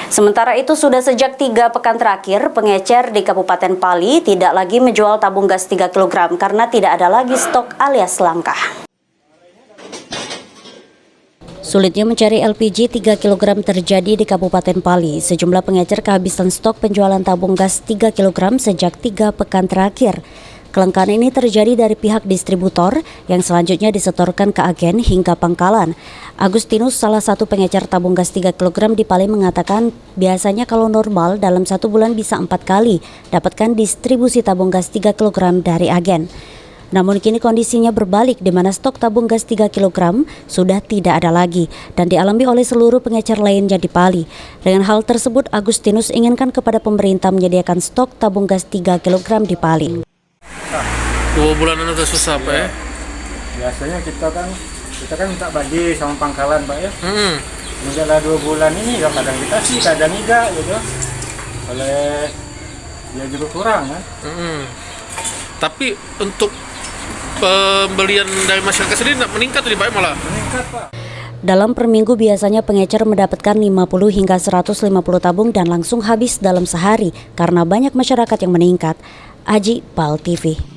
Sementara itu sudah sejak 3 pekan terakhir, pengecer di Kabupaten Pali tidak lagi menjual tabung gas 3 kg karena tidak ada lagi stok alias langka. Sulitnya mencari LPG 3 kg terjadi di Kabupaten Pali. Sejumlah pengecer kehabisan stok penjualan tabung gas 3 kg sejak 3 pekan terakhir. Kelangkaan ini terjadi dari pihak distributor yang selanjutnya disetorkan ke agen hingga pangkalan. Agustinus, salah satu pengecer tabung gas 3 kg di Pali, mengatakan biasanya kalau normal dalam 1 bulan bisa 4 kali dapatkan distribusi tabung gas 3 kg dari agen. Namun kini kondisinya berbalik di mana stok tabung gas 3 kg sudah tidak ada lagi dan dialami oleh seluruh pengecer lainnya di Pali. Dengan hal tersebut, Agustinus inginkan kepada pemerintah menyediakan stok tabung gas 3 kg di Pali. 2 bulanan udah susah Pak ya? Biasanya kita kan minta bagi sama pangkalan Pak ya. Menjelang 2 bulan ini kadang kita sih kadang tidak gitu. Oleh dia juga kurang kan. Tapi untuk pembelian dari masyarakat sendiri meningkat nih Pak malah? Meningkat Pak. Dalam per minggu biasanya pengecer mendapatkan 50 hingga 150 tabung dan langsung habis dalam sehari karena banyak masyarakat yang meningkat. Aji, PAL TV.